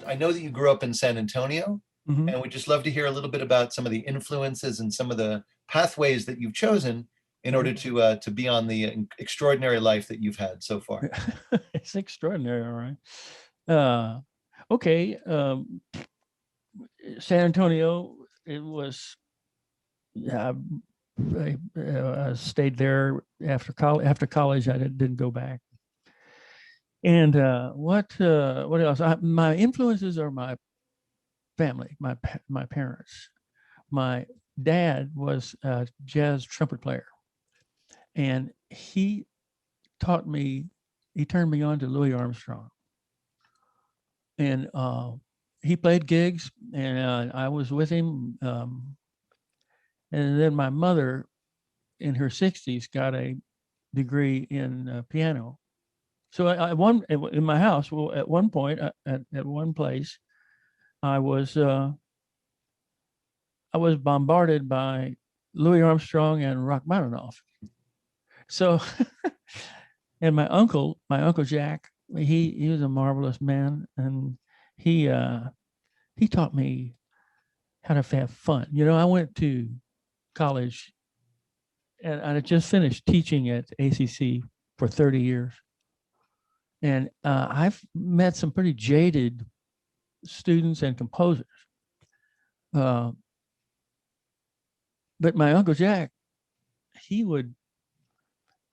I know that you grew up in San Antonio, Mm-hmm. and we'd just love to hear a little bit about some of the influences and some of the pathways that you've chosen in order to be on the extraordinary life that you've had so far. It's extraordinary, all right. Uh, okay, San Antonio. It was. Yeah, I stayed there after college. After college, I didn't go back. And what else? My influences are my family, my parents. My dad was a jazz trumpet player, and he taught me. He turned me on to Louis Armstrong, and he played gigs, and I was with him. And then my mother, in her 60s, got a degree in piano. So in my house, well, at one point, at one place, I was uh, I was bombarded by Louis Armstrong and Rachmaninoff. So, and my uncle Jack, he was a marvelous man, and he uh, he taught me how to have fun. You know, I went to college, and I just finished teaching at ACC for 30 years, and I've met some pretty jaded students and composers. Uh, but my uncle Jack, he would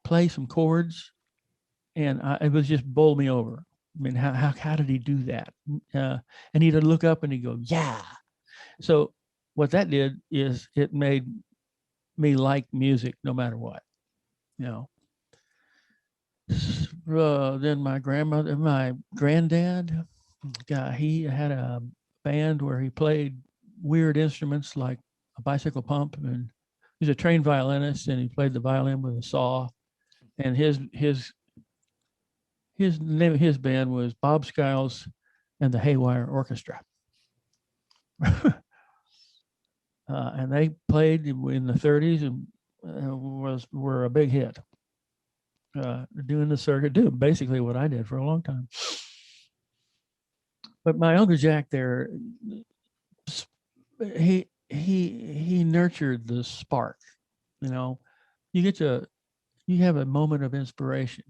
play some chords, and it was just bowl me over. I mean, how did he do that? And he'd look up and he'd go, "Yeah." So what that did is it made me like music no matter what, you know. Then my granddad, he had a band where he played weird instruments like a bicycle pump, and he's a trained violinist, and he played the violin with a saw. And his name of his band was Bob Skiles and the Haywire Orchestra. And they played in the 30s and were a big hit. Doing the circuit, doing basically what I did for a long time. But my uncle Jack there, he nurtured the spark. You know, you have a moment of inspiration,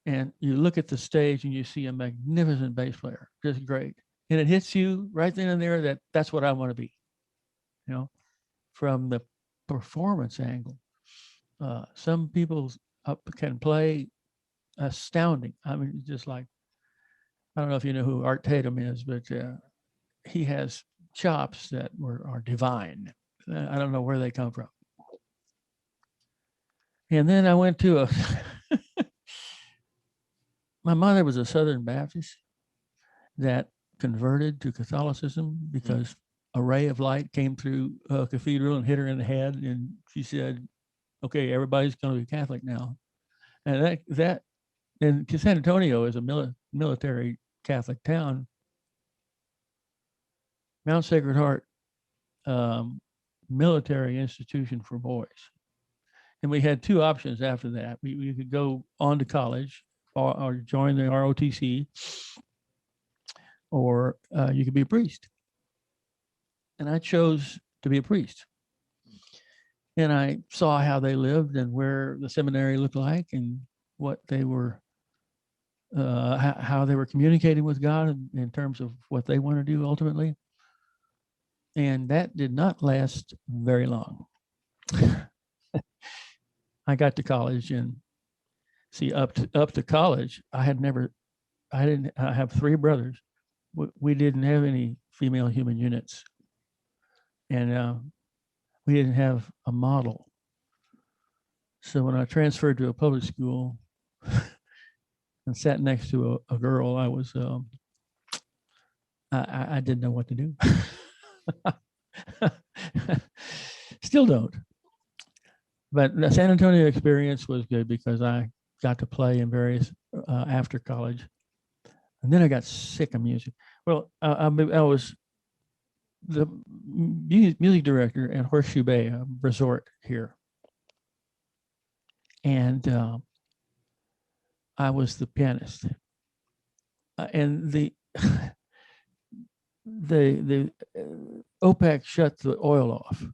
and you look at the stage and you see a magnificent bass player, just great, and it hits you right then and there that that's what I want to be. You know, from the performance angle, some people can play astounding. I mean, just like I don't know if you know who Art Tatum is, but he has chops that are divine. I don't know where they come from. And then I went to a. My mother was a Southern Baptist that converted to Catholicism because a ray of light came through a cathedral and hit her in the head, and she said, "Okay, everybody's going to be Catholic now." And and San Antonio is a military Catholic town. Mount Sacred Heart military institution for boys. And we had two options after that. We could go on to college or join the ROTC, or you could be a priest. And I chose to be a priest. And I saw how they lived and where the seminary looked like and what they were, how they were communicating with God in terms of what they want to do ultimately. And that did not last very long. I got to college, and see, up to college, I have three brothers. We didn't have any female human units, and we didn't have a model. So when I transferred to a public school and sat next to a girl, I didn't know what to do. Still don't. But the San Antonio experience was good because I got to play in various after college, and then I got sick of music. Well, I was the music director at Horseshoe Bay, a resort here, and I was the pianist. And the OPEC shut the oil off,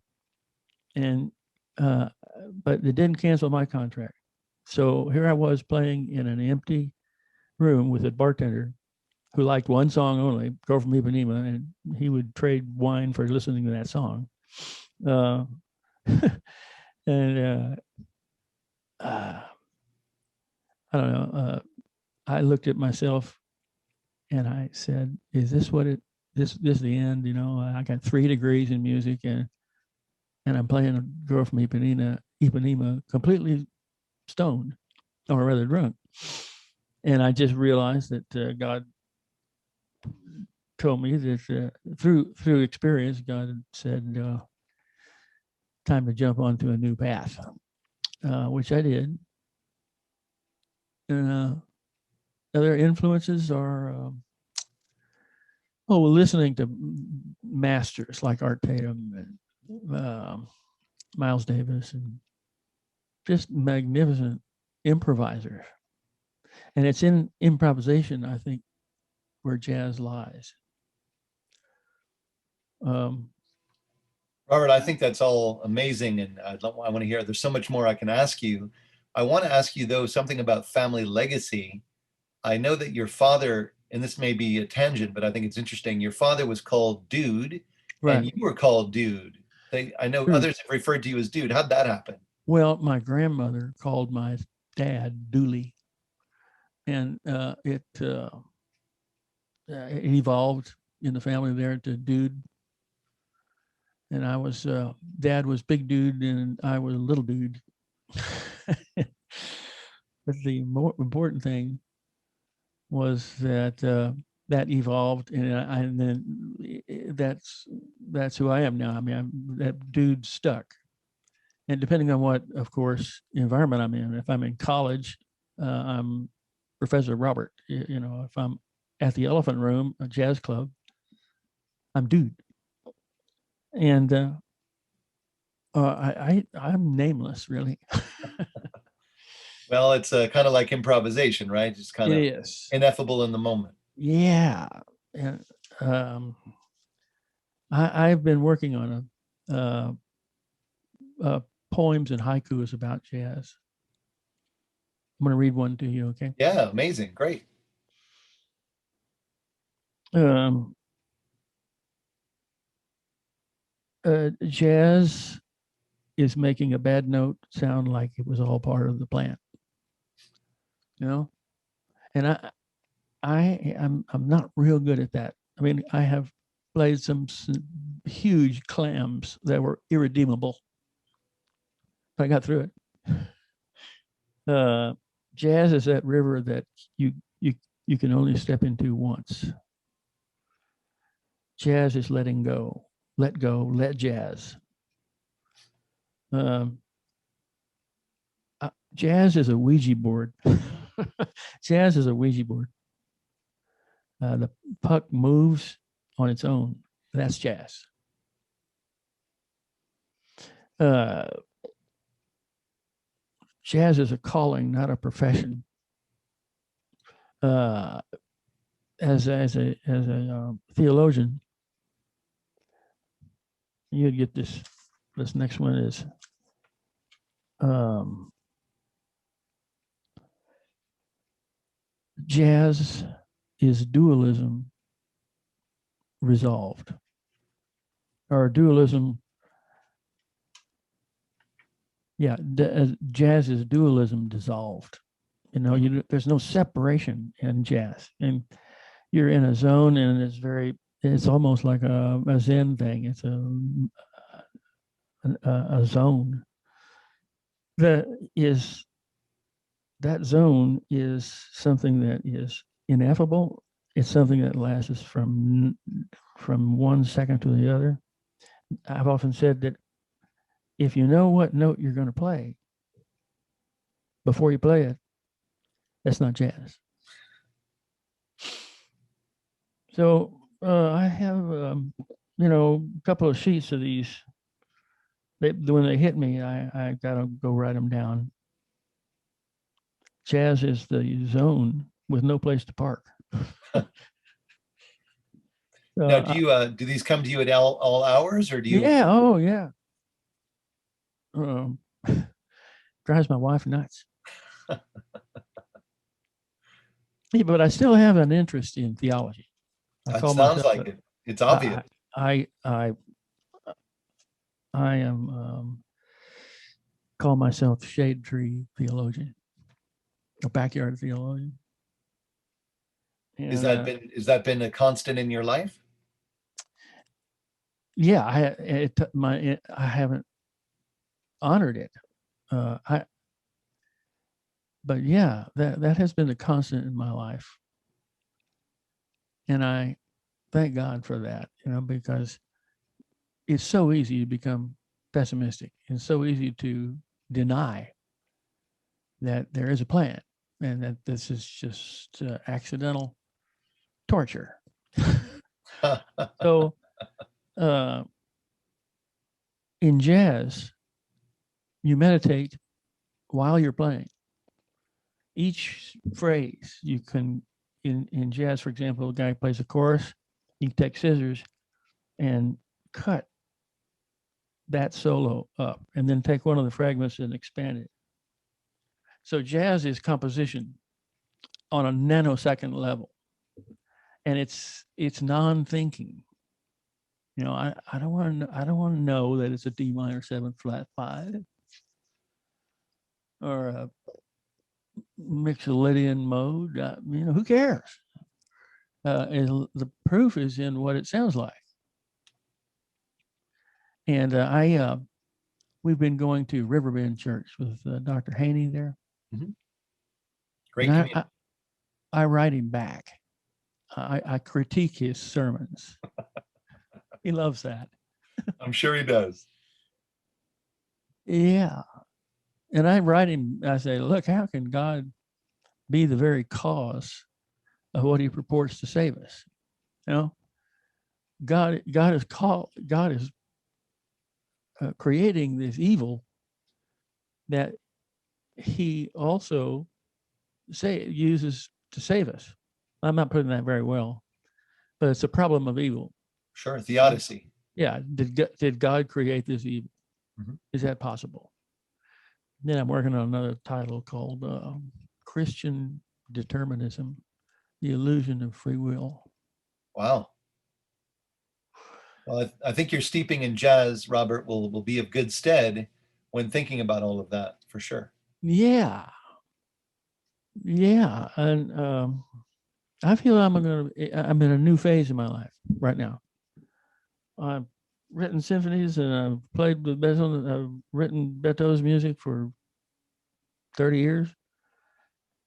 and but they didn't cancel my contract. So here I was playing in an empty room with a bartender who liked one song only, "Girl from Ipanema," and he would trade wine for listening to that song. And I don't know. I looked at myself and I said, "Is this what it? This is the end?" You know, I got 3 degrees in music, and I'm playing a girl from Ipanema, completely stoned, or rather drunk. And I just realized that God told me that through experience, God had said, "Time to jump onto a new path," which I did. Other influences are listening to masters like Art Tatum and Miles Davis, and just magnificent improvisers. And it's in improvisation, I think, where jazz lies. Robert, I think that's all amazing, and I want to hear. There's so much more I can ask you. I want to ask you though something about family legacy. I know that your father, and this may be a tangent, but I think it's interesting. Your father was called Dude, and Right. you were called Dude. I know True. others have referred to you as Dude. How'd that happen? Well, my grandmother called my dad Dooley, and it evolved in the family there to Dude. And I was Dad was Big Dude, and I was Little Dude. But the more important thing was that that evolved, and then that's who I am now. I mean, that dude stuck. And depending on what, of course, environment I'm in, if I'm in college, I'm Professor Robert. You know, if I'm at the Elephant Room, a jazz club, I'm Dude. And I'm nameless, really. Well, it's kind of like improvisation, right? Just kind It of is. ineffable in the moment. Yeah. And I've been working on poems and haikus about jazz. I'm going to read one to you, okay? Yeah, amazing, great. Um, Jazz is making a bad note sound like it was all part of the plan, you know? And I'm not real good at that. I mean, I have played some huge clams that were irredeemable, but I got through it. Jazz is that river that you you can only step into once. Jazz is letting go, let jazz. Um, Jazz is a Ouija board. Jazz is a Ouija board. The puck moves on its own. That's jazz. Jazz is a calling, not a profession. As a theologian, you'd get this. This next one is jazz is dualism resolved, or dualism. Yeah, jazz is dualism dissolved. You know, there's no separation in jazz, and you're in a zone, and it's almost like a Zen thing. It's a zone that zone is something that is ineffable. It's something that lasts from 1 second to the other. I've often said that if you know what note you're going to play before you play it, that's not jazz. So I have, a couple of sheets of these. When they hit me, I got to go write them down. Jazz is the zone with no place to park. So, Now, do these come to you at all hours, or do you? yeah, oh yeah. Um, drives my wife nuts. Yeah, but I still have an interest in theology. I It call sounds myself like it. It's obvious. I I am call myself shade tree theologian, a backyard theologian. And Has that been a constant in your life? yeah, I haven't honored it. I but yeah, that has been a constant in my life, and I thank God for that. Because it's so easy to become pessimistic. It's so easy to deny that there is a plan and that this is just accidental torture. So uh, in jazz, you meditate while you're playing. Each phrase you can, in jazz, for example, a guy plays a chorus, you can take scissors and cut that solo up and then take one of the fragments and expand it. So jazz is composition on a nanosecond level, and it's non-thinking. I don't want to know that it's a D minor 7 flat 5 or a Mixolydian mode. Who cares? The proof is in what it sounds like. And we've been going to Riverbend Church with Dr. Haney there. Mm-hmm. Great And community. I write him back. I critique his sermons. He loves that. I'm sure he does. Yeah. And I write him, I say, look, how can God be the very cause of what he purports to save us? God is creating this evil that he also uses to save us. I'm not putting that very well, but it's a problem of evil. Sure, theodicy. Yeah, did God create this evil? Mm-hmm. Is that possible? Then I'm working on another title called Christian Determinism, the Illusion of Free Will. Wow. Well, I think your steeping in jazz, Robert, will be of good stead when thinking about all of that, for sure. Yeah. Yeah. And I feel I'm in a new phase in my life right now. I've written symphonies and I've played with Beto. I've written Beto's music for 30 years.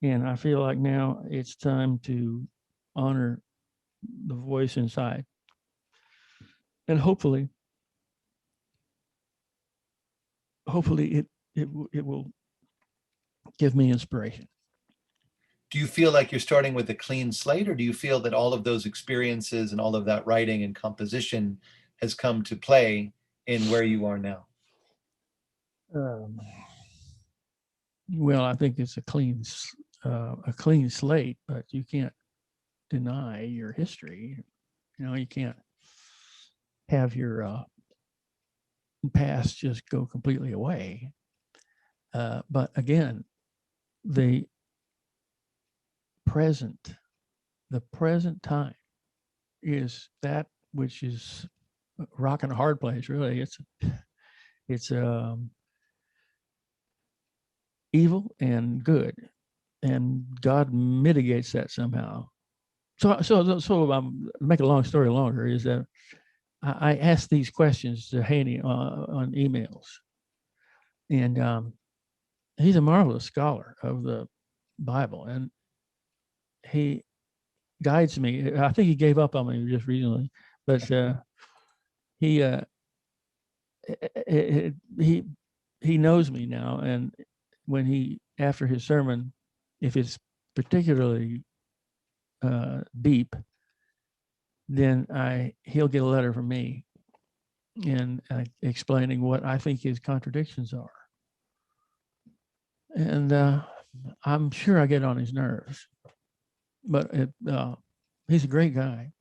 And I feel like now it's time to honor the voice inside. And hopefully it will give me inspiration. Do you feel like you're starting with a clean slate, or do you feel that all of those experiences and all of that writing and composition has come to play in where you are now? Well, I think it's a clean slate, but you can't deny your history. You can't have your past just go completely away. But again, the present time is that which is rock and a hard place. Really, it's evil and good, and God mitigates that somehow. So make a long story longer is that I asked these questions to Haney on emails, and he's a marvelous scholar of the Bible, and he guides me. I think he gave up on me just recently, but he he knows me now, and when he after his sermon, if it's particularly deep, then he'll get a letter from me and explaining what I think his contradictions are. And I'm sure I get on his nerves, but he's a great guy.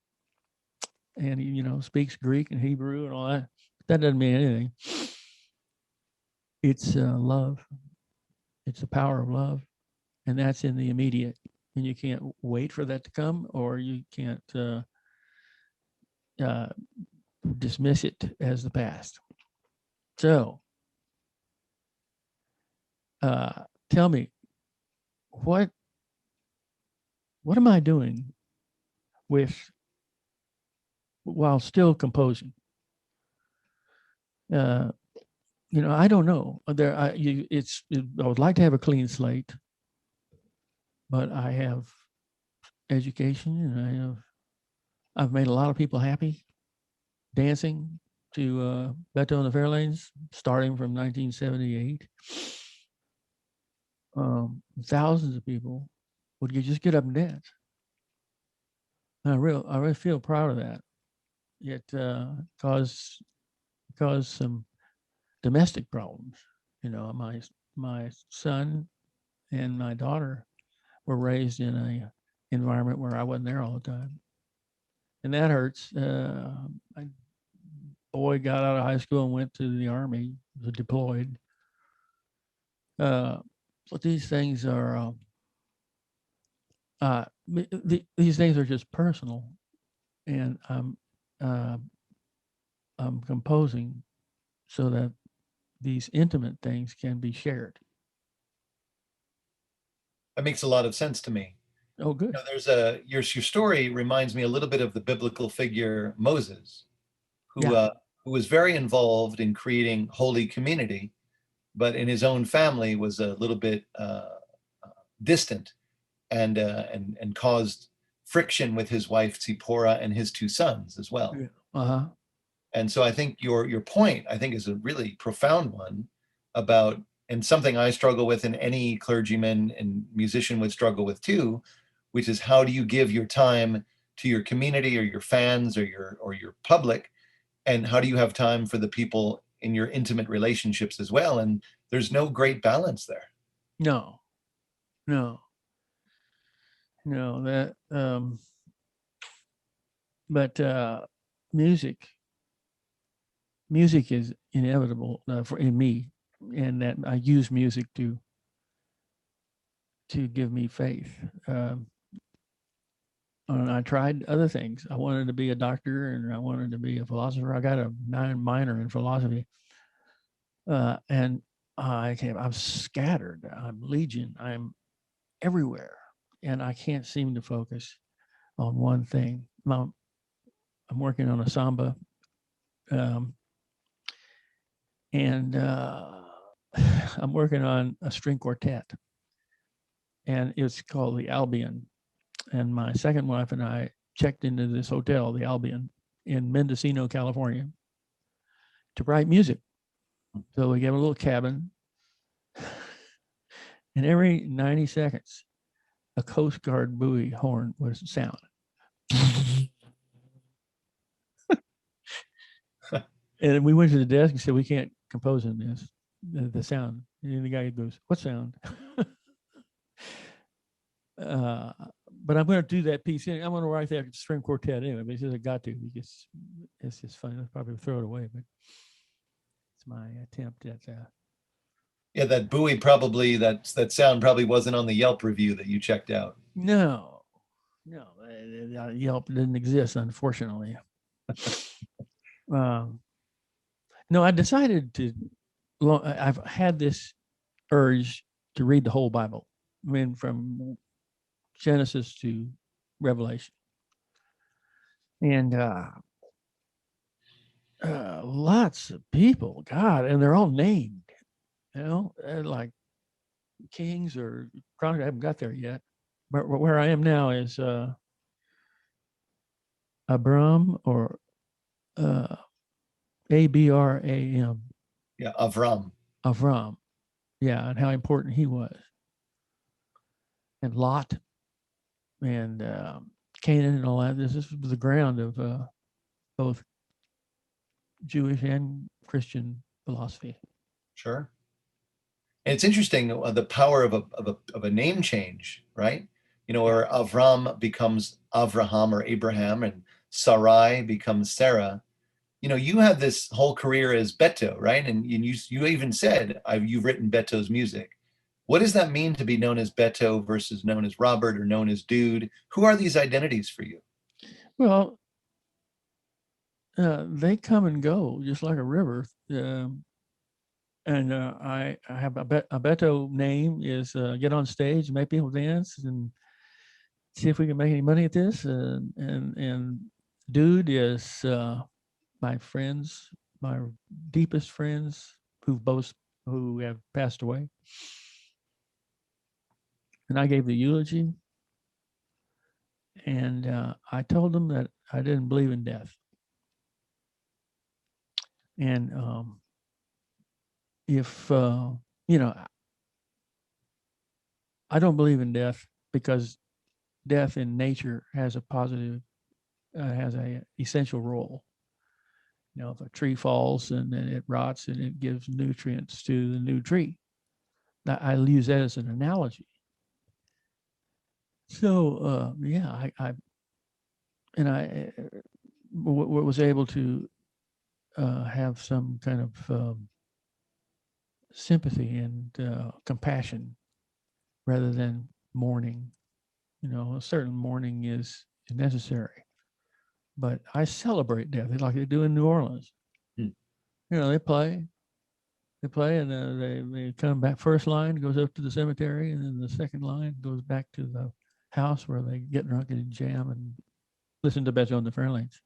and he, speaks Greek and Hebrew and all that. That doesn't mean anything. It's love. It's the power of love, and that's in the immediate. And you can't wait for that to come, or you can't uh, dismiss it as the past. So, tell me, what am I doing with while still composing? I don't know. I would like to have a clean slate, but I have education, and I've made a lot of people happy dancing to Beto and the Fairlanes, starting from 1978. Thousands of people would just get up and dance. And I really feel proud of that. It caused some domestic problems. My son and my daughter were raised in a environment where I wasn't there all the time, and that hurts. My boy got out of high school and went to the army, was deployed. But these things are these things are just personal, and I'm composing so that these intimate things can be shared. That makes a lot of sense to me. Oh, good. There's your story reminds me a little bit of the biblical figure Moses, who Yeah. who was very involved in creating holy community, but in his own family was a little bit distant and caused friction with his wife Zipporah and his two sons as well. Yeah. Uh-huh. And so I think your point, I think, is a really profound one about, and something I struggle with, and any clergyman and musician would struggle with too, which is how do you give your time to your community or your fans or your public, and how do you have time for the people in your intimate relationships as well? And there's no great balance there. No, no, no. But music is inevitable in me, and that I use music to give me faith. And I tried other things. I wanted to be a doctor, and I wanted to be a philosopher. I got a minor in philosophy, and I'm scattered. I'm legion. I'm everywhere, and I can't seem to focus on one thing. I'm working on a samba, and I'm working on a string quartet, and it's called the Albion. And my second wife and I checked into this hotel, the Albion, in Mendocino, California, to write music. So we get a little cabin, and every 90 seconds, a Coast Guard buoy horn would sound. And we went to the desk and said, we can't compose in this, the sound. And the guy goes, what sound? But I'm going to do that piece. I'm going to write that string quartet anyway. But he says I got to because it's just fun. I'll probably throw it away, but it's my attempt at. Yeah, that buoy probably that sound probably wasn't on the Yelp review that you checked out. No, Yelp didn't exist, unfortunately. No, I decided to. I've had this urge to read the whole Bible. I mean, from Genesis to Revelation, and lots of people, God, and they're all named, like kings or chronicles. I haven't got there yet, but where I am now is Abram or Abram. Yeah, Avram. Avram, yeah, and how important he was, and Lot, and Canaan, and all that. This was the ground of both Jewish and Christian philosophy. Sure. And it's interesting the power of a name change, right? Where Avram becomes Avraham or Abraham, and Sarai becomes Sarah. You know, you have this whole career as Beto, right? And you even said you've written Beto's music. What does that mean to be known as Beto versus known as Robert or known as Dude? Who are these identities for you? Well, they come and go just like a river. And I have a Beto name is get on stage, make people dance, and see if we can make any money at this. And Dude is my friends, my deepest friends who have passed away. And I gave the eulogy, and I told them that I didn't believe in death. And if you know, I don't believe in death because death in nature has a essential role. You know, if a tree falls and then it rots and it gives nutrients to the new tree. I use that as an analogy. So yeah, I was able to have some kind of sympathy and compassion rather than mourning. You know, a certain mourning is necessary, but I celebrate death like they do in New Orleans. Hmm. You know, they play, and they come back. First line goes up to the cemetery, and then the second line goes back to the house where they get drunk and jam and listen to Beto and the Fairlanes.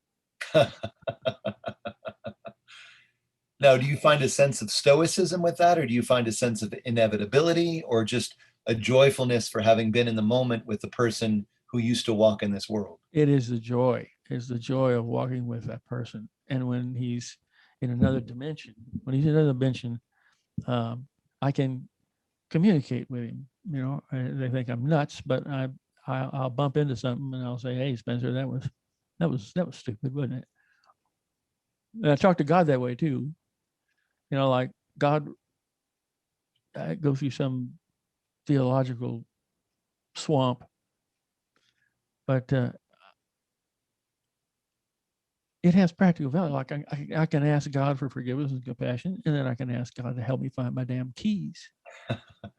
Now, do you find a sense of stoicism with that, or do you find a sense of inevitability, or just a joyfulness for having been in the moment with the person who used to walk in this world? It is the joy. It's the joy of walking with that person. And when he's in another dimension, I can communicate with him. You know, they think I'm nuts, but I'll bump into something and I'll say, "Hey, Spencer, that was stupid, wasn't it?" And I talk to God that way too. You know, like God, I go through some theological swamp, but it has practical value. Like I can ask God for forgiveness and compassion, and then I can ask God to help me find my damn keys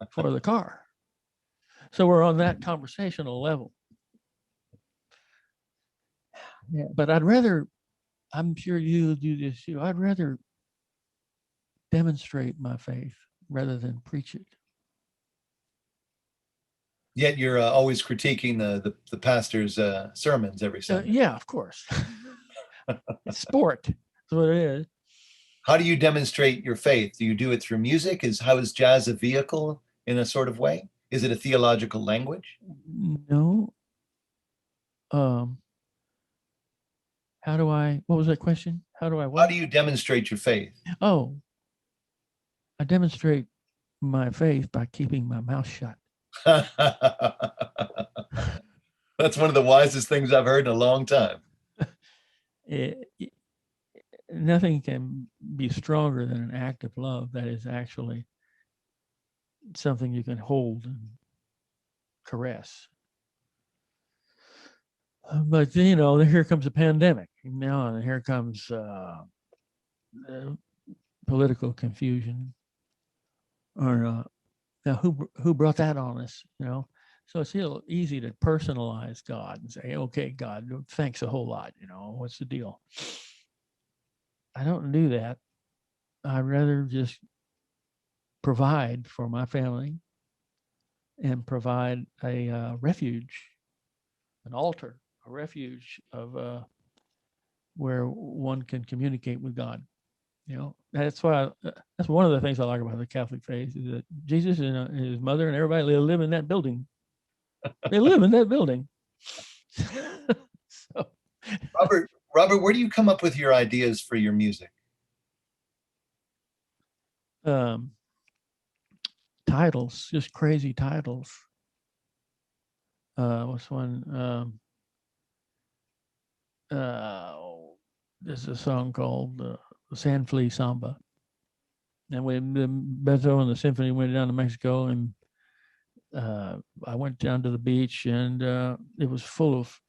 for the car. So we're on that conversational level. Yeah, but I'm sure you do this too. I'd rather demonstrate my faith rather than preach it. Yet you're always critiquing the pastor's sermons every Sunday. Yeah, of course. It's sport. That's what it is. How do you demonstrate your faith? Do you do it through music? How is jazz a vehicle in a sort of way? Is it a theological language? No. Um, what was that question? How do I How what? do you demonstrate your faith? Oh, I demonstrate my faith by keeping my mouth shut. That's one of the wisest things I've heard in a long time. Nothing can be stronger than an act of love that is actually something you can hold and caress. But you know, here comes a pandemic now, and here comes political confusion. Or now, who brought that on us? You know, so it's easy to personalize God and say, "Okay, God, thanks a whole lot." You know, what's the deal? I don't do that. I'd rather just provide for my family and provide a refuge, an altar, a refuge of where one can communicate with God. You know, that's one of the things I like about the Catholic faith is that Jesus and his mother and everybody live in that building. They live in that building. So, Robert, where do you come up with your ideas for your music? Titles, just crazy titles. What's one? There's a song called San Flea Samba. And when the Beto and the symphony went down to Mexico, and I went down to the beach, and it was full of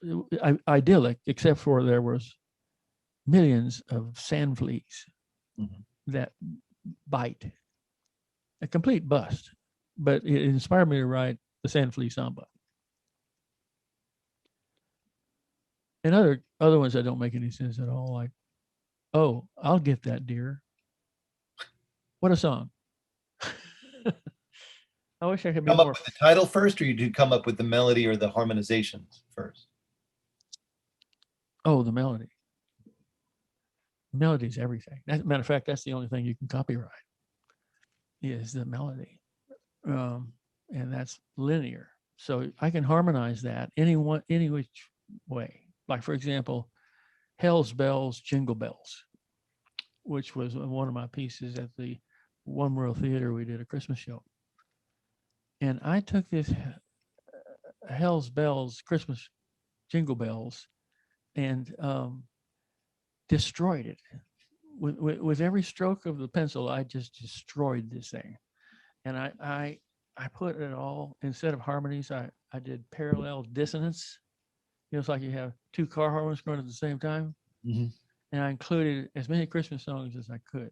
idyllic, except for there was millions of sand fleas that bite. A complete bust, but it inspired me to write the Sand Flea Samba. And other ones that don't make any sense at all, like, oh, I'll get that, dear. What a song. I wish I could be Come up more. with the title first, or you do come up with the melody or the harmonizations first? Oh, the melody. Melody is everything. Matter of fact, that's the only thing you can copyright is the melody. And that's linear. So I can harmonize that any which way. Like, for example, Hell's Bells, Jingle Bells, which was one of my pieces at the One World Theater. We did a Christmas show. And I took this Hell's Bells, Christmas Jingle Bells, and destroyed it. With every stroke of the pencil, I just destroyed this thing. And I put it all, instead of harmonies, I did parallel dissonance. You know, it's like you have two car horns going at the same time. Mm-hmm. And I included as many Christmas songs as I could.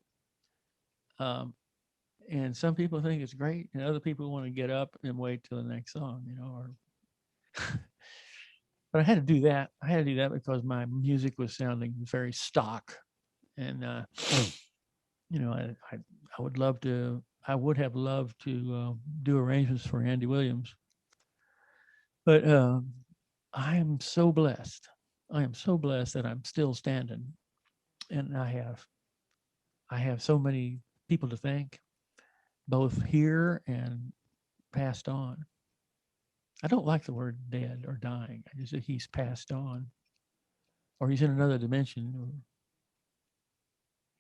And some people think it's great, and other people want to get up and wait till the next song, you know. Or but I had to do that. I had to do that because my music was sounding very stock, and you know, I would love to. I would have loved to do arrangements for Andy Williams, but I am so blessed. I am so blessed that I'm still standing, and I have so many people to thank, both here and passed on. I don't like the word dead or dying. I just say he's passed on, or he's in another dimension, or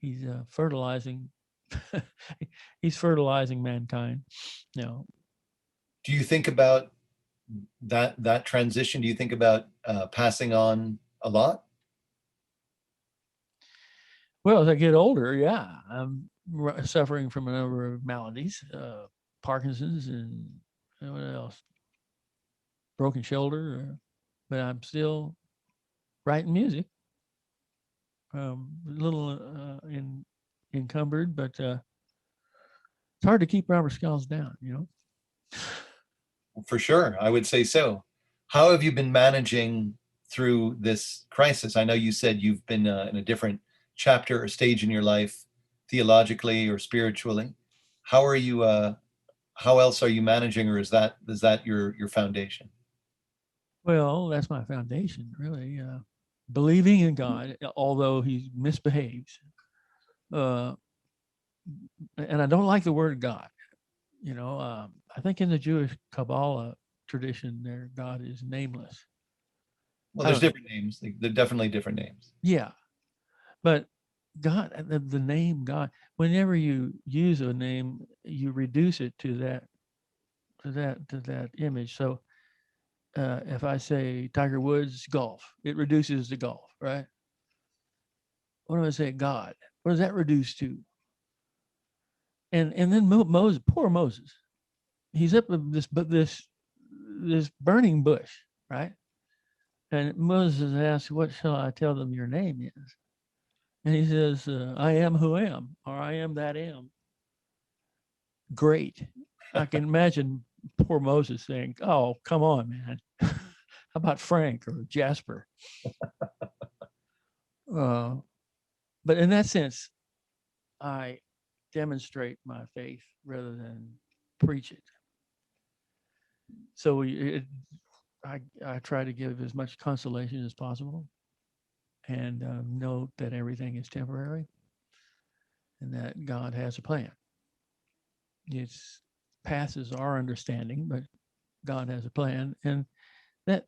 he's fertilizing. He's fertilizing mankind. You know. Do you think about that transition? Do you think about passing on a lot? Well, as I get older, yeah, I'm suffering from a number of maladies, Parkinson's, and what else? Broken shoulder. But I'm still writing music. A little encumbered, but it's hard to keep Robert Skiles down, you know. For sure, I would say so. How have you been managing through this crisis? I know you said you've been in a different chapter or stage in your life, theologically or spiritually. How are you? How else are you managing, or is that your foundation? Well, that's my foundation, really. Believing in God, although he misbehaves. Uh, and I don't like the word God. You know, I think in the Jewish Kabbalah tradition, their God is nameless. Well, there's different names. They're definitely different names. Yeah, but God, the name God. Whenever you use a name, you reduce it to that image. So if I say Tiger Woods golf, it reduces to golf, right? When I say God, what does that reduce to? And then Moses, poor Moses, he's up in this burning bush, right? And Moses asks, "What shall I tell them your name is?" And he says, "I am who am," or "I am that am." Great. I can imagine poor Moses saying, "Oh, come on, man. How about Frank or Jasper?" But in that sense, I demonstrate my faith rather than preach it. So I try to give as much consolation as possible, and note that everything is temporary and that God has a plan. It passes our understanding, but God has a plan, and that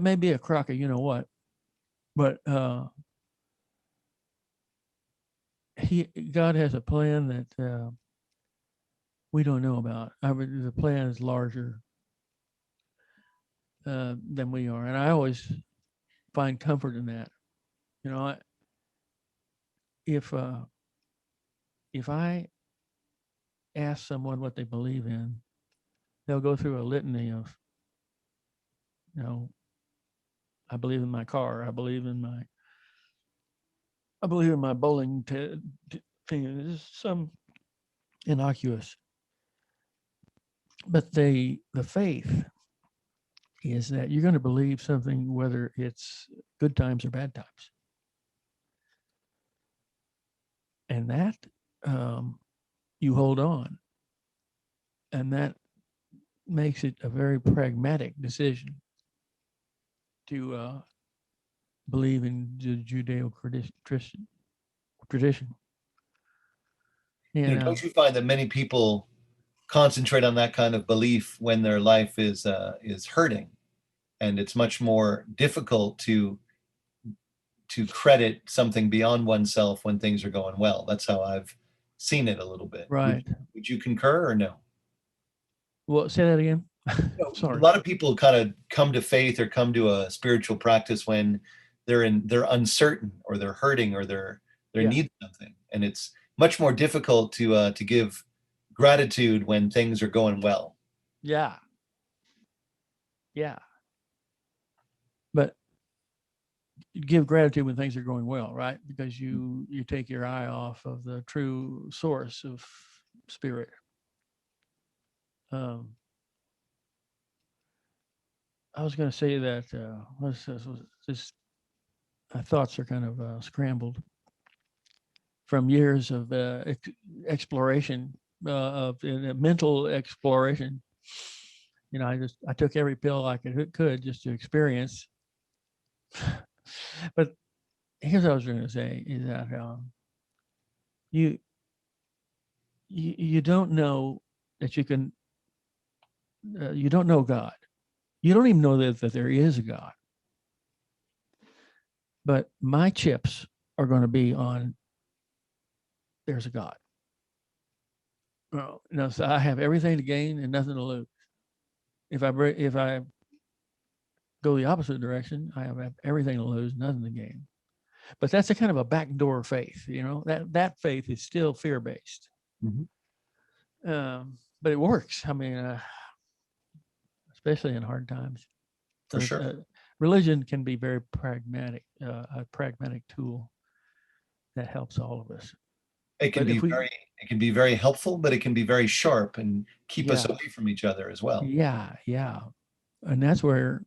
may be a crock of you know what, but God has a plan that we don't know about. The plan is larger than we are, and I always find comfort in that. You know, if I ask someone what they believe in, they'll go through a litany of, I believe in my car. I believe in my bowling thing. It's some innocuous, but the faith is that you're going to believe something, whether it's good times or bad times, and that you hold on, and that makes it a very pragmatic decision to believe in the Judeo-Christian tradition. And don't you find that many people concentrate on that kind of belief when their life is hurting, and it's much more difficult to credit something beyond oneself when things are going well? That's how I've seen it a little bit. right. Would you concur or no? Well, say that again. A Sorry. lot of people kind of come to faith or come to a spiritual practice when they're uncertain, or they're hurting, or they Yeah. need something, and it's much more difficult to give gratitude when things are going well. Yeah. Yeah. But you give gratitude when things are going well, right? Because you take your eye off of the true source of spirit. Um, I was going to say that this my thoughts are kind of scrambled from years of exploration, of mental exploration. I took every pill I could just to experience. But here's what I was going to say is that you you don't know that you don't know God. You don't even know that there is a God. But my chips are going to be on there's a God. Well, so I have everything to gain and nothing to lose. If I go the opposite direction, I have everything to lose, nothing to gain. But that's a kind of a backdoor faith, that faith is still fear based. But it works. I mean, especially in hard times. For sure. Religion can be very pragmatic, a pragmatic tool that helps all of us. It can But if we, it can be very helpful, but it can be very sharp and keep us yeah, away from each other as well. yeah, and that's where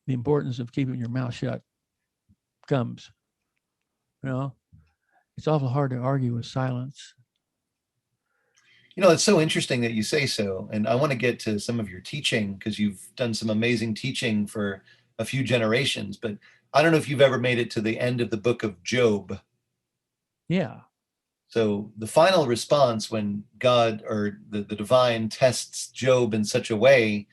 the importance of keeping your mouth shut comes. It's awful hard to argue with silence. It's so interesting that you say so. And I want to get to some of your teaching, because you've done some amazing teaching for a few generations. But I don't know if you've ever made it to the end of the book of Job. Yeah. So the final response, when God, or the divine, tests Job in such a way,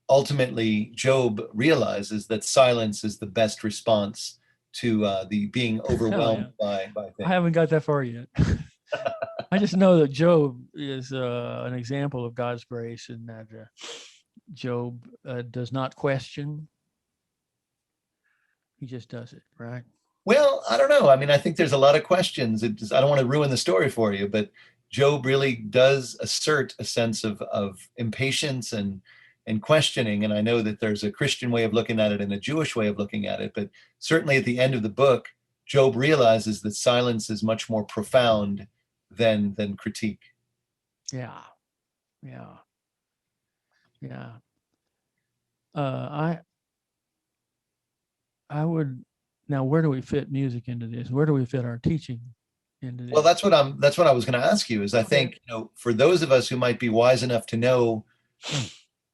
ultimately Job realizes that silence is the best response to the being Oh, yeah. overwhelmed by I things. haven't got that far yet. I just know that Job is an example of God's grace, and that Job does not question. He just does it, right? Well, I don't know. I mean, I think there's a lot of questions. I don't want to ruin the story for you, but Job really does assert a sense of impatience and questioning. And I know that there's a Christian way of looking at it and a Jewish way of looking at it, but certainly at the end of the book, Job realizes that silence is much more profound than critique. Yeah, yeah, yeah. I would now. Where do we fit music into this? Where do we fit our teaching into Well, this? that's what I was going to ask you. Is I Okay. think, for those of us who might be wise enough to know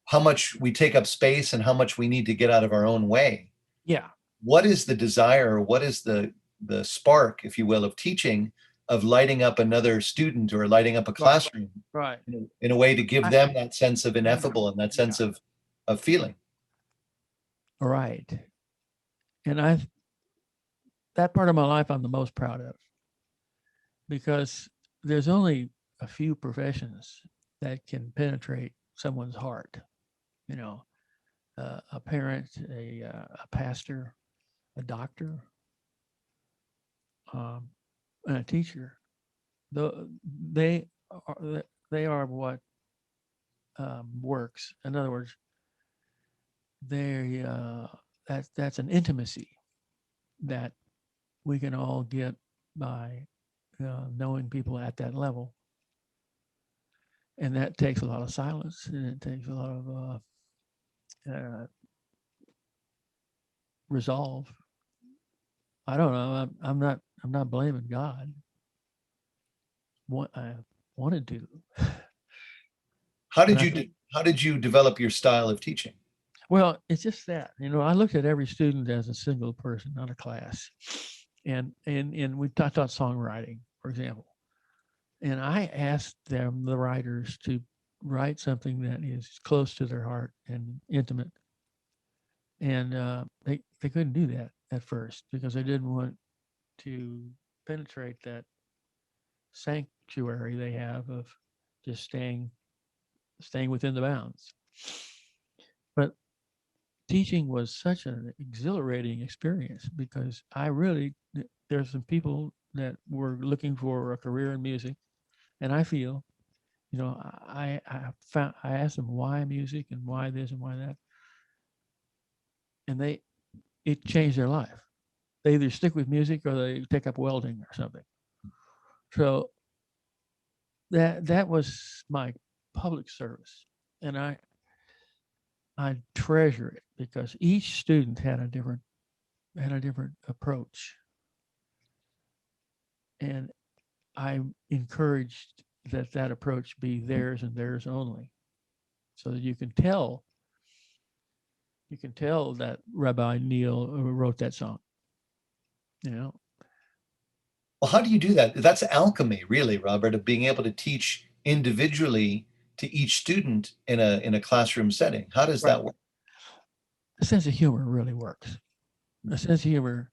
how much we take up space and how much we need to get out of our own way, Yeah. what is the desire, what is the spark, if you will, of teaching, of lighting up another student or lighting up a Right. classroom Right. in a way to give I, them that sense of ineffable and that yeah. sense of feeling? Right. And that part of my life I'm the most proud of, because there's only a few professions that can penetrate someone's heart. You know, a parent, a pastor, a doctor, um, and a teacher. They are they are what works. In other words, they that's an intimacy that we can all get by knowing people at that level, and that takes a lot of silence, and it takes a lot of resolve. I don't know. I'm not blaming God. What I wanted to, How and did you how did you develop your style of teaching? well, it's just that, I looked at every student as a single person, not a class, and we taught songwriting, for example, and I asked them, the writers, to write something that is close to their heart and intimate, and they couldn't do that at first because they didn't want to penetrate that sanctuary they have of just staying within the bounds. But teaching was such an exhilarating experience because there's some people that were looking for a career in music, and I feel, I asked them why music and why this and why that, and it changed their life. They either stick with music or they take up welding or something. So that was my public service, and I treasure it because each student had a different approach, and I encouraged that approach be theirs and theirs only, so that you can tell that Rabbi Neil wrote that song. Well, how do you do that? That's alchemy, really, Robert, of being able to teach individually to each student in a classroom setting. How does Right. that work? A sense of humor really works. A sense of humor,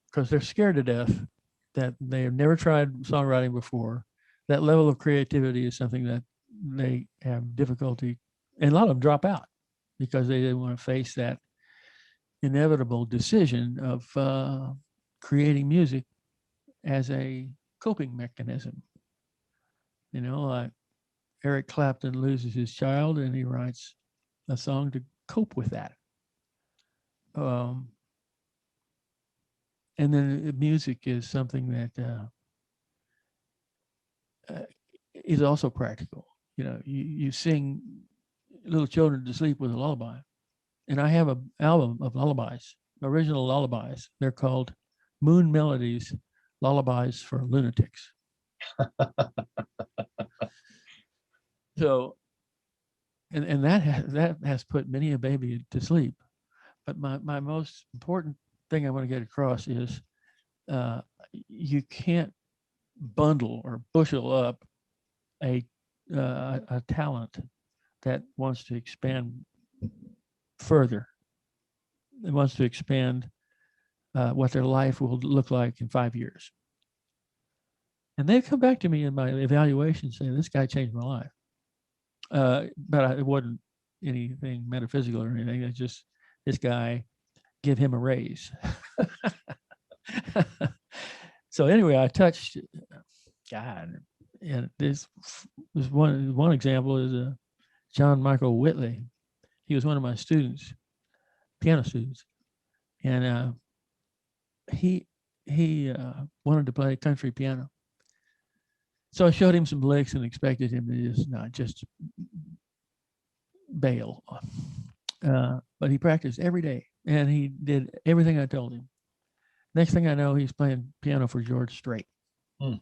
because they're scared to death that they have never tried songwriting before. That level of creativity is something that they have difficulty, and a lot of them drop out because they didn't want to face that inevitable decision of creating music as a coping mechanism. Like Eric Clapton loses his child and he writes a song to cope with that. And then music is something that is also practical. You sing little children to sleep with a lullaby. And I have an album of lullabies, original lullabies. They're called Moon Melodies, Lullabies for Lunatics. So, and that has put many a baby to sleep. But my most important thing I want to get across is you can't bundle or bushel up a talent that wants to expand further. It wants to expand what their life will look like in 5 years. And they've come back to me in my evaluation saying, this guy changed my life. But it wasn't anything metaphysical or anything. It's just this guy, give him a raise. So anyway, I touched God. And this was one example is John Michael Whitley. He was one of my students, piano students. And he wanted to play country piano. So I showed him some licks and expected him to just not just bail. But he practiced every day and he did everything I told him. Next thing I know, he's playing piano for George Strait. And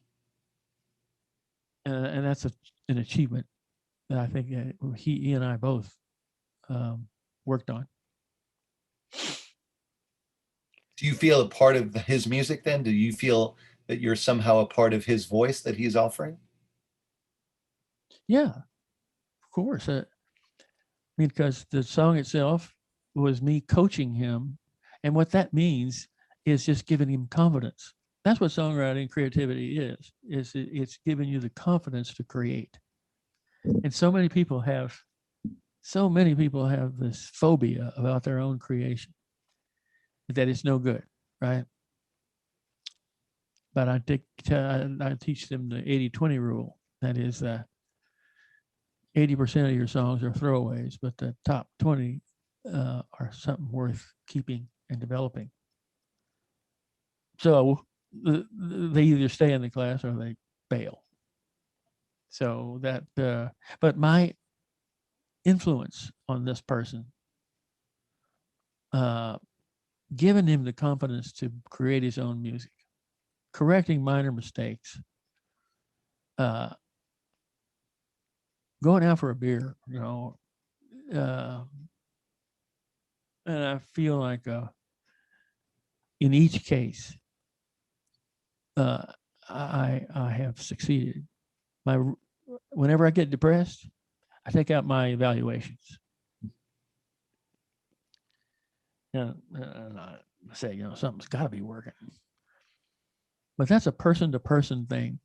that's an achievement that I think he and I both worked on. Do you feel a part of his music then? Do you feel that you're somehow a part of his voice that he's offering? Yeah, of course. Because the song itself was me coaching him. And what that means is just giving him confidence. That's what songwriting creativity is it's giving you the confidence to create. And so many people have this phobia about their own creation, that it's no good, right? But I teach them the 80-20 rule. That is, 80% of your songs are throwaways, but the top 20 are something worth keeping and developing. So they either stay in the class or they fail. So that, but my influence on this person, giving him the confidence to create his own music, correcting minor mistakes, going out for a beer, and I feel like in each case, I have succeeded. Whenever I get depressed, I take out my evaluations. And I say, something's got to be working. But that's a person-to-person thing.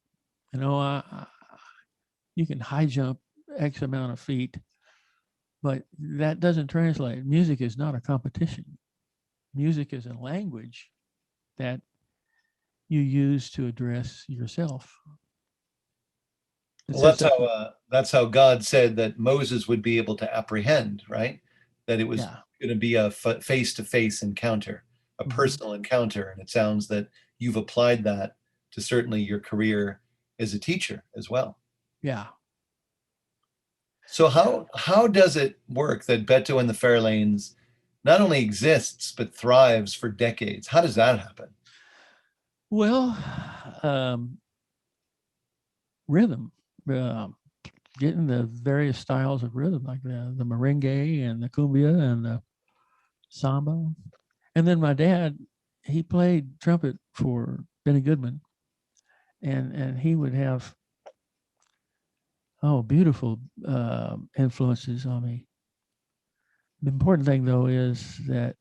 You can high jump X amount of feet, but that doesn't translate. Music is not a competition. Music is a language that you use to address yourself. Well, that's how God said that Moses would be able to apprehend, right? That it was going to be a face-to-face encounter, a personal encounter. And it sounds that you've applied that to certainly your career as a teacher as well. Yeah. So how does it work that Beto and the Fairlanes not only exists but thrives for decades? How does that happen? Well, rhythm, getting the various styles of rhythm, like the merengue and the cumbia and the samba. And then my dad, he played trumpet for Benny Goodman, and he would have beautiful influences on me. The important thing, though, is that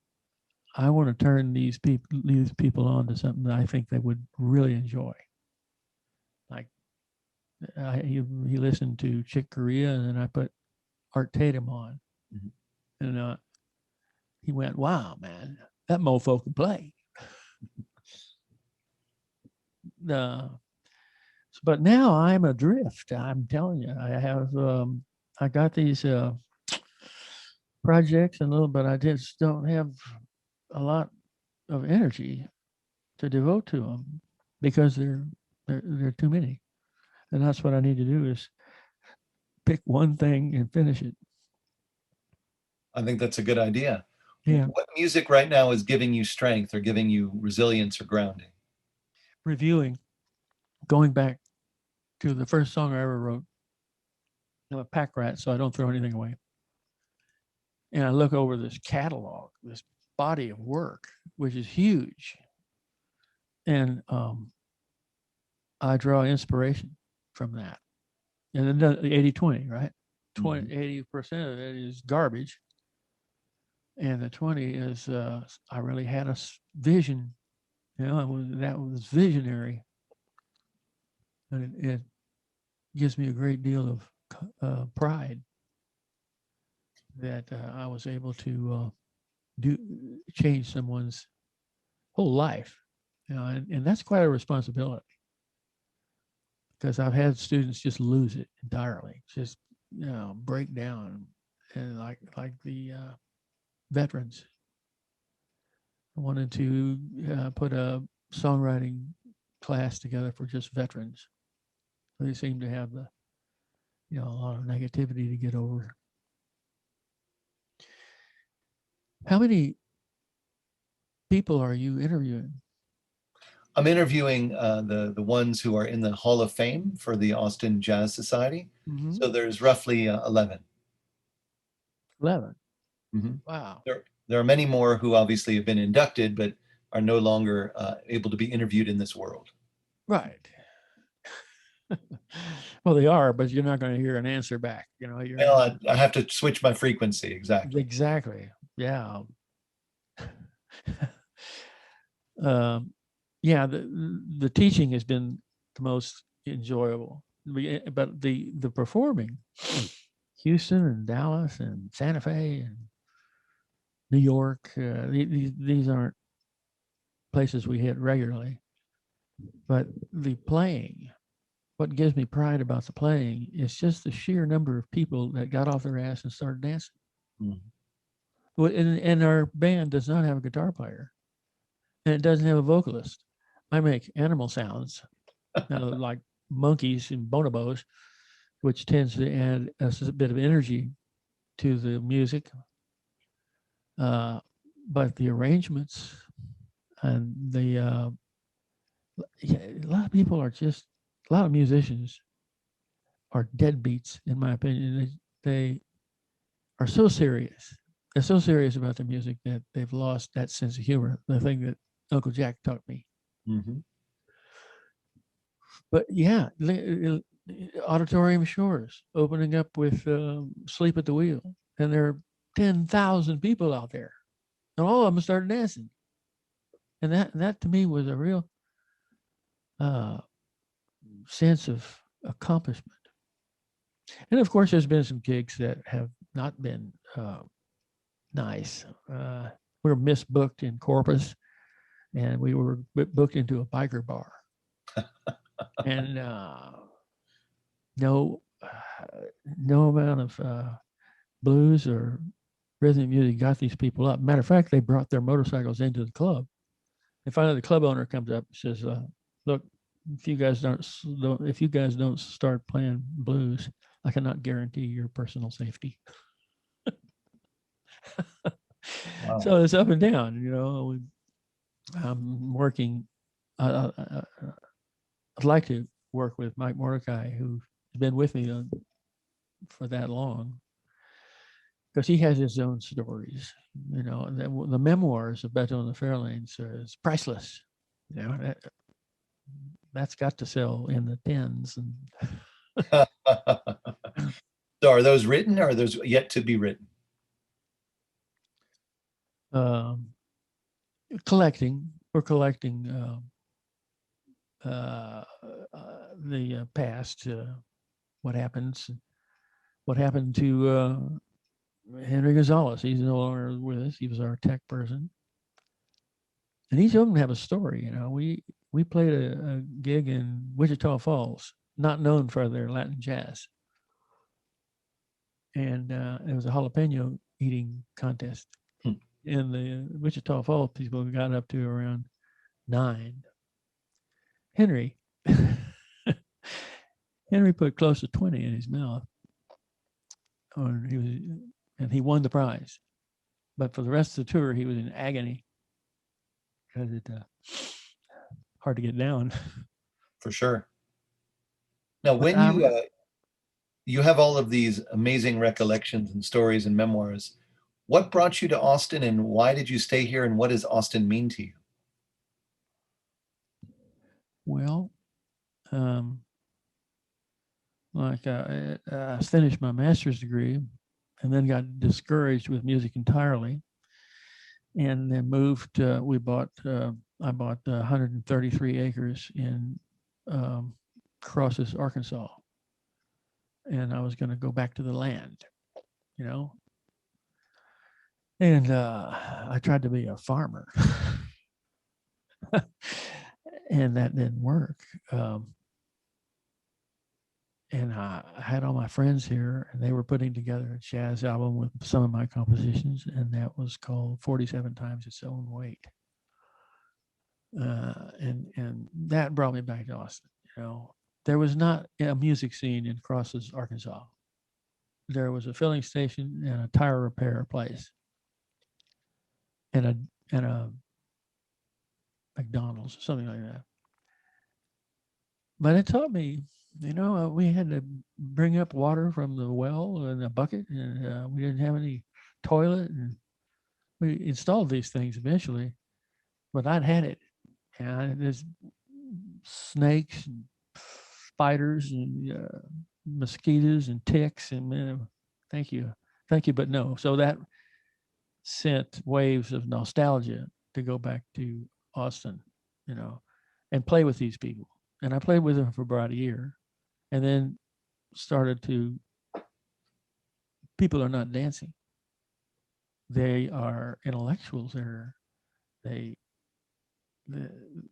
I want to turn these people on to something that I think they would really enjoy. Like he listened to Chick Corea, and then I put Art Tatum on, and he went, "Wow, man, that mofo can play." But now I'm adrift. I'm telling you, I have I got these projects but I just don't have a lot of energy to devote to them because they're too many. And that's what I need to do is pick one thing and finish it. I think that's a good idea. Yeah. What music right now is giving you strength or giving you resilience or grounding? Reviewing, going back to the first song I ever wrote. I'm a pack rat, so I don't throw anything away. And I look over this catalog, this body of work, which is huge. And I draw inspiration from that. And then the 80-20, right? 80% of it is garbage. And the 20 is I really had a vision. That was visionary. And it gives me a great deal of pride that I was able to change someone's whole life. And that's quite a responsibility, because I've had students just lose it entirely, just break down, and like the veterans. I wanted to put a songwriting class together for just veterans. They seem to have a lot of negativity to get over. How many people are you interviewing? I'm interviewing the ones who are in the Hall of Fame for the Austin Jazz Society. So there's roughly 11. 11. Mm-hmm. Wow. There are many more who obviously have been inducted, but are no longer able to be interviewed in this world. Right. Well, they are, but you're not going to hear an answer back. Well, I have to switch my frequency. Exactly. Exactly. Yeah. Yeah. The teaching has been the most enjoyable, but the performing, Houston and Dallas and Santa Fe and New York, these aren't places we hit regularly, but the playing what gives me pride about the playing is just the sheer number of people that got off their ass and started dancing. Mm. And our band does not have a guitar player, and it doesn't have a vocalist. I make animal sounds, like monkeys and bonobos, which tends to add a bit of energy to the music. But the arrangements and a lot of people are just, a lot of musicians are deadbeats, in my opinion. They are so serious. They're so serious about their music that they've lost that sense of humor, the thing that Uncle Jack taught me. Mm-hmm. But yeah, Auditorium Shores opening up with Sleep at the Wheel. And there are 10,000 people out there. And all of them started dancing. And that to me was a real sense of accomplishment. And of course, there's been some gigs that have not been nice. We were misbooked in Corpus, and we were booked into a biker bar, and no amount of blues or rhythm music got these people up. Matter of fact, they brought their motorcycles into the club, and finally the club owner comes up and says, "Look, if you guys don't start playing blues, I cannot guarantee your personal safety." Wow. So it's up and down, I'm working. I'd like to work with Mike Mordecai, who's been with me for that long, because he has his own stories. The memoirs of Beto and the Fairlanes is priceless. That's got to sell in the tens. And So are those written or are those yet to be written? We're collecting the past, what happened to Henry Gonzalez. He's no longer with us. He was our tech person, and each of them have a story. We played a gig in Wichita Falls, not known for their Latin jazz, and it was a jalapeno eating contest. Hmm. And the Wichita Falls people got up to around 9. Henry put close to 20 in his mouth, and he won the prize. But for the rest of the tour, he was in agony because it's hard to get down. For sure. Now, But when you have all of these amazing recollections and stories and memoirs, what brought you to Austin and why did you stay here and what does Austin mean to you? Well, like I finished my master's degree and then got discouraged with music entirely, and then moved. I bought 133 acres in Crosses, Arkansas, and I was going to go back to the land, and I tried to be a farmer, and that didn't work. And I had all my friends here, and they were putting together a jazz album with some of my compositions, and that was called 47 Times Its Own Weight. And that brought me back to Austin. There was not a music scene in Crosses, Arkansas. There was a filling station and a tire repair place, and a McDonald's, something like that. But it taught me, we had to bring up water from the well in a bucket, and we didn't have any toilet, and we installed these things eventually. But I'd had it, and there's snakes and spiders and mosquitoes and ticks, and thank you, but no. So that sent waves of nostalgia to go back to Austin, and play with these people. And I played with them for about a year, and then people are not dancing. They are intellectuals. They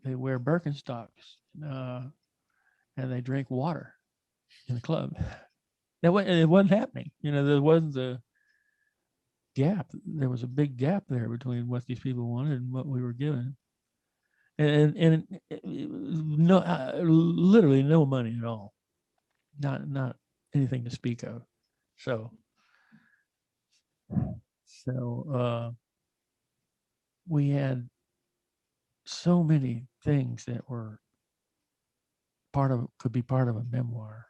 wear Birkenstocks. and they drank water in the club. It wasn't happening. There wasn't the gap. There was a big gap there between what these people wanted and what we were given. And no, literally no money at all. Not anything to speak of. So we had so many things that were could be part of a memoir.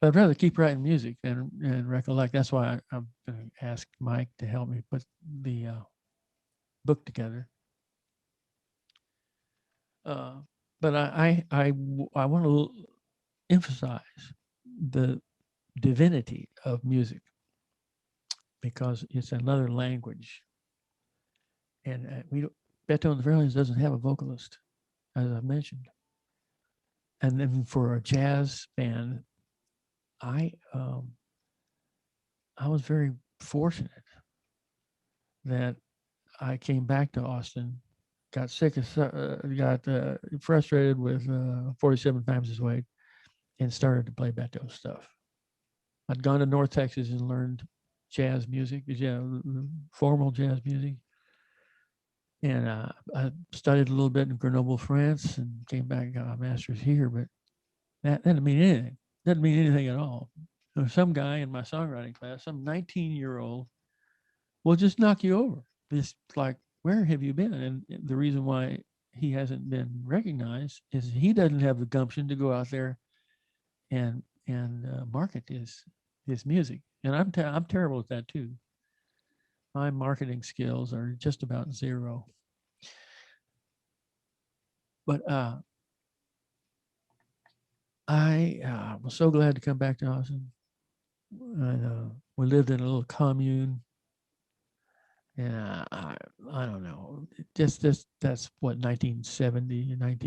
But I'd rather keep writing music and recollect. That's why I'm going to ask Mike to help me put the book together. But I want to emphasize the divinity of music because it's another language, and Beto and the Fairlanes doesn't have a vocalist, as I mentioned. And then for a jazz band, I was very fortunate that I came back to Austin, got sick, got frustrated with 47 times his weight, and started to play Beto stuff. I'd gone to North Texas and learned jazz music, formal jazz music. And I studied a little bit in Grenoble, France, and came back and got a master's here. But that didn't mean anything. Doesn't mean anything at all. There was some guy in my songwriting class, some 19-year-old, will just knock you over. It's like, where have you been? And the reason why he hasn't been recognized is he doesn't have the gumption to go out there and market his music. And I'm terrible at that too. My marketing skills are just about zero. But I was so glad to come back to Austin. We lived in a little commune, and I don't know, just that's what 1970, not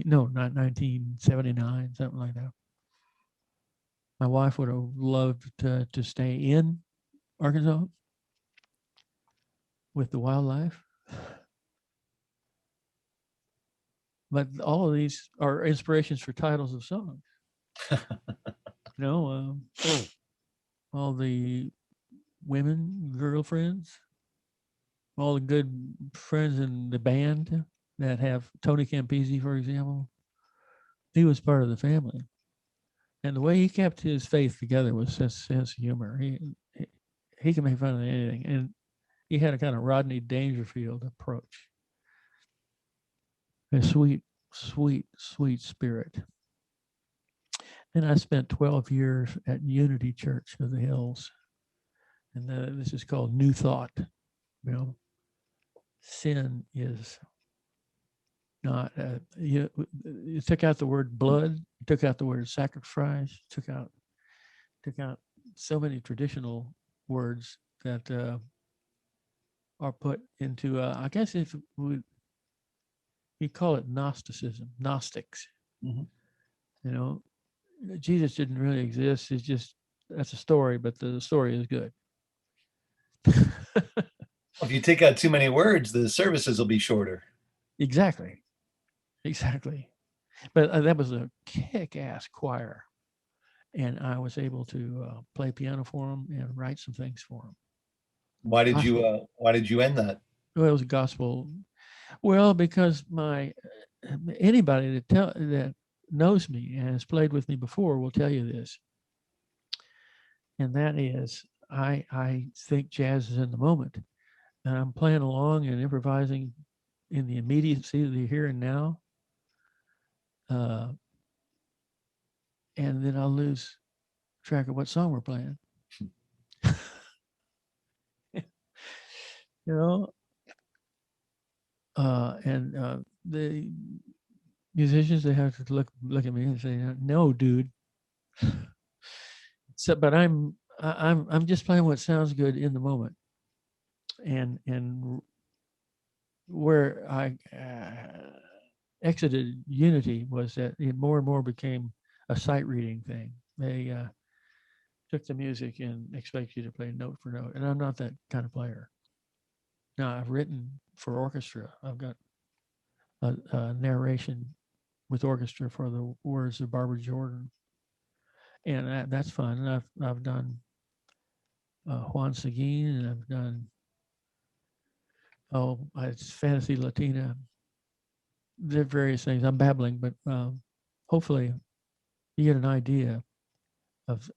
1979, something like that. My wife would have loved to stay in Arkansas with the wildlife. But all of these are inspirations for titles of songs. All the women, girlfriends, all the good friends in the band that have Tony Campisi, for example. He was part of the family. And the way he kept his faith together was his sense of humor. He can make fun of anything. And he had a kind of Rodney Dangerfield approach. A sweet, sweet, sweet spirit. And I spent 12 years at Unity Church of the Hills. And this is called New Thought. Sin is not, you took out the word blood, you took out the word sacrifice, took out so many traditional words that are put into, I guess if we call it Gnosticism, Gnostics. Mm-hmm. Jesus didn't really exist. It's just, that's a story, but the story is good. If you take out too many words, the services will be shorter. Exactly. But that was a kick-ass choir. And I was able to play piano for them and write some things for them. Why did you end that? Well, it was a gospel. Well, because anybody that knows me and has played with me before will tell you this. And that is, I think jazz is in the moment. And I'm playing along and improvising in the immediacy of the here and now. And then I'll lose track of what song we're playing. And the musicians, they have to look at me and say, "No, dude." So, but I'm just playing what sounds good in the moment, and where I exited Unity was that it more and more became a sight reading thing. They took the music and expect you to play note for note, and I'm not that kind of player. Now, I've written for orchestra. I've got a narration with orchestra for the words of Barbara Jordan, and that's fun. And I've done Juan Seguin, and I've done it's Fantasy Latina. There are various things. I'm babbling, but hopefully you get an idea of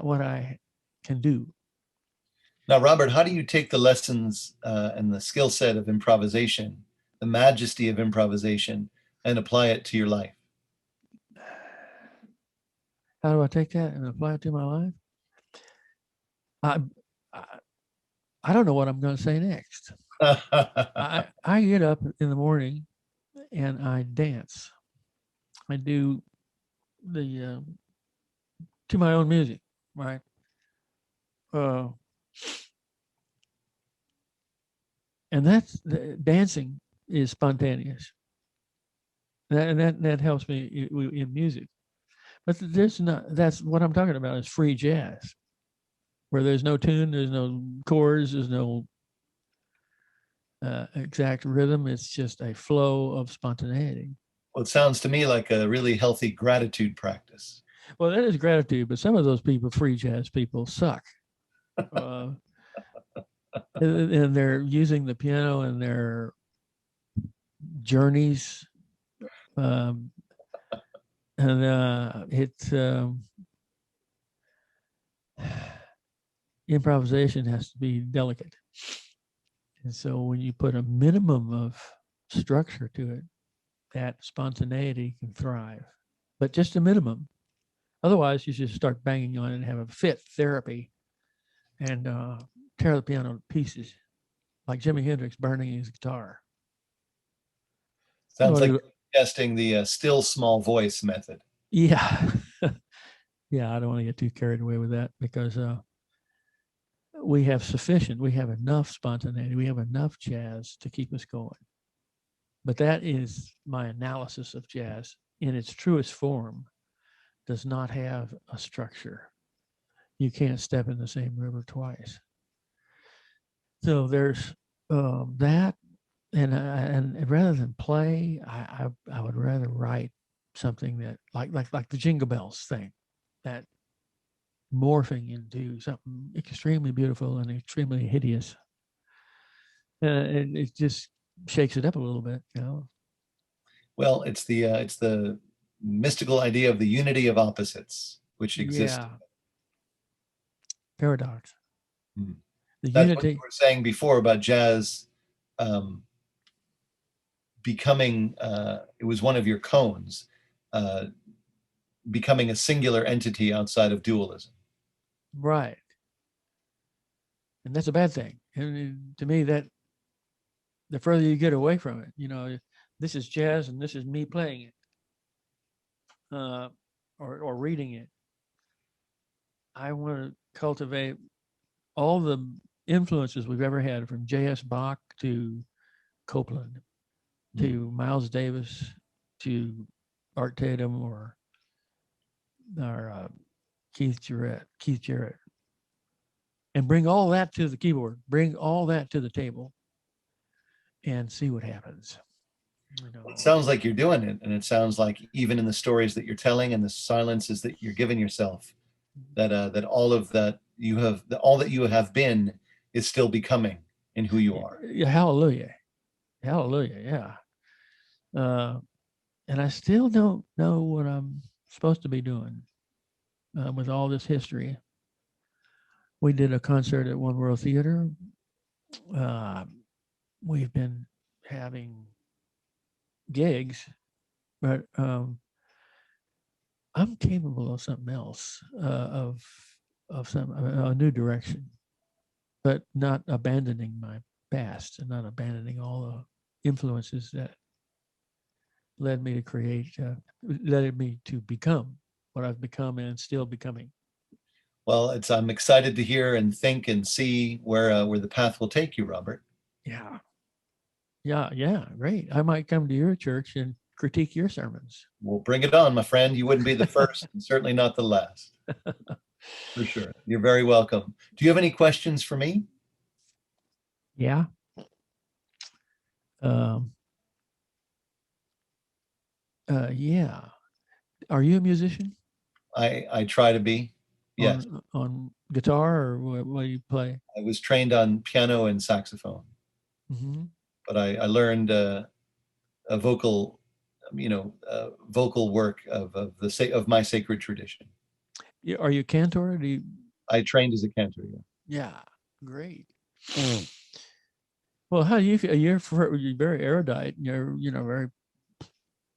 what I can do. Now, Robert, how do you take the lessons and the skill set of improvisation, the majesty of improvisation, and apply it to your life? How do I take that and apply it to my life? I I, I don't know what I'm going to say next. I get up in the morning and I dance. I do the to my own music, right? And that's dancing is spontaneous. That helps me in music. But there's not. That's what I'm talking about is free jazz, where there's no tune, there's no chords, there's no exact rhythm. It's just a flow of spontaneity. Well, it sounds to me like a really healthy gratitude practice. Well, that is gratitude, but some of those people, free jazz people, suck. And they're using the piano in their journeys. And it's improvisation has to be delicate. And so when you put a minimum of structure to it, that spontaneity can thrive, but just a minimum. Otherwise, you just start banging on it and have a fit therapy and tear the piano to pieces, like Jimi Hendrix burning his guitar. Sounds like you're testing the still small voice method. Yeah. Yeah, I don't want to get too carried away with that because we have enough spontaneity, we have enough jazz to keep us going. But that is my analysis of jazz in its truest form. Does not have a structure. You can't step in the same river twice. So there's that, and rather than play, I would rather write something that like the Jingle Bells thing, that morphing into something extremely beautiful and extremely hideous, and it just shakes it up a little bit, you know. Well, it's the mystical idea of the unity of opposites, which exists. Yeah, paradox. Hmm. The That's what unity. you were saying before about jazz becoming, it was one of your cones, becoming a singular entity outside of dualism. Right. And that's a bad thing. And to me, that the further you get away from it, you know, this is jazz and this is me playing it, or reading it. I want to cultivate all the influences we've ever had, from J.S. Bach to Copland to Miles Davis to Art Tatum or Keith Jarrett, and bring all that to the keyboard, bring all that to the table, and see what happens. You know. It sounds like you're doing it, and it sounds like even in the stories that you're telling and the silences that you're giving yourself, that all of that you have, all that you have been, is still becoming in who you are. Yeah, hallelujah, hallelujah, yeah. And I still don't know what I'm supposed to be doing with all this history. We did a concert at One World Theater. We've been having gigs, but I'm capable of something else, of a new direction, but not abandoning my past and not abandoning all the influences that led me to create, led me to become what I've become and still becoming. Well, I'm excited to hear and think and see where the path will take you, Robert. Yeah. Yeah, great. I might come to your church and critique your sermons. Well, bring it on, my friend. You wouldn't be the first, and certainly not the last. For sure. You're very welcome. Do you have any questions for me? Yeah. Um, Yeah. Are you a musician I try to be. Yes, on guitar, or what do you play? I was trained on piano and saxophone, Hmm. but I learned a vocal, vocal work of my sacred tradition. Are you a cantor? Do you? I trained as a cantor. Yeah. Yeah, great. Well, how do you feel? You're very erudite. You're very.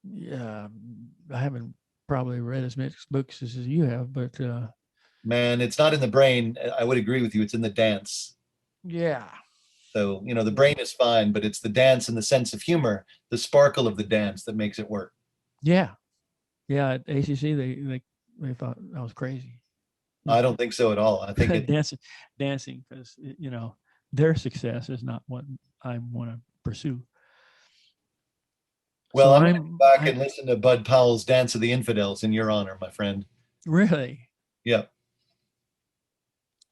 Yeah, I haven't probably read as many books as you have, but Man, it's not in the brain. I would agree with you. It's in the dance. yeah, So, the brain is fine, but it's the dance and the sense of humor, the sparkle of the dance that makes it work. yeah, yeah. At ACC, they thought I was crazy. I don't think so at all. I think it, Dancing, because their success is not what I want to pursue. well, So I'm going to go back and listen to Bud Powell's Dance of the Infidels in your honor, my friend. really. Yeah.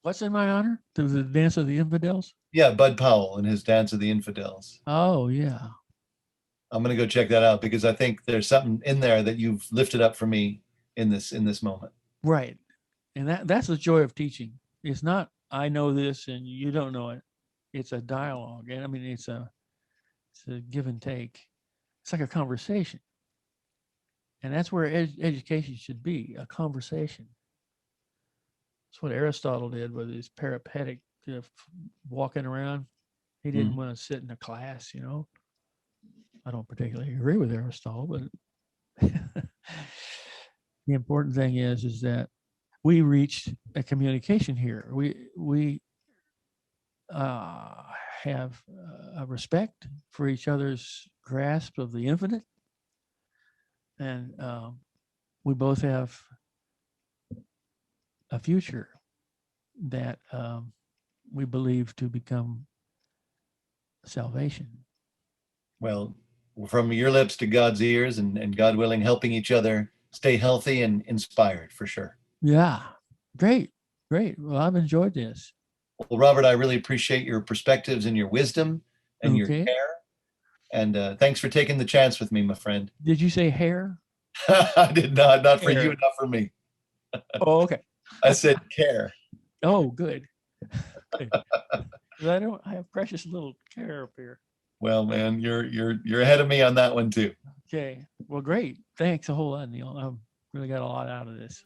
What's in my honor? The Dance of the Infidels? Yeah, Bud Powell and his Dance of the Infidels. Oh yeah, I'm going to go check that out because I think there's something in there that you've lifted up for me in this moment. right. And that's the joy of teaching. It's not I know this and you don't know it. It's a dialogue, and I mean it's a give and take. It's like a conversation, and that's where education should be, a conversation. That's what Aristotle did with his peripatetic, walking around. He didn't Mm. want to sit in a class. I don't particularly agree with Aristotle, but the important thing is that we reached a communication here. We uh, have a respect for each other's grasp of the infinite, and we both have a future that we believe to become salvation. Well, from your lips to God's ears, and God willing, helping each other stay healthy and inspired for sure. Yeah, great, great. Well, I've enjoyed this. Well, Robert, I really appreciate your perspectives and your wisdom and your Okay. care. And thanks for taking the chance with me, my friend. Did you say hair? I did not for you, Hair. not for me. Oh, okay. I said care. Oh, good. Good. 'Cause I have precious little care up here. Well, man, you're ahead of me on that one too. Okay. Well, great. Thanks a whole lot, Neil. I've really got a lot out of this.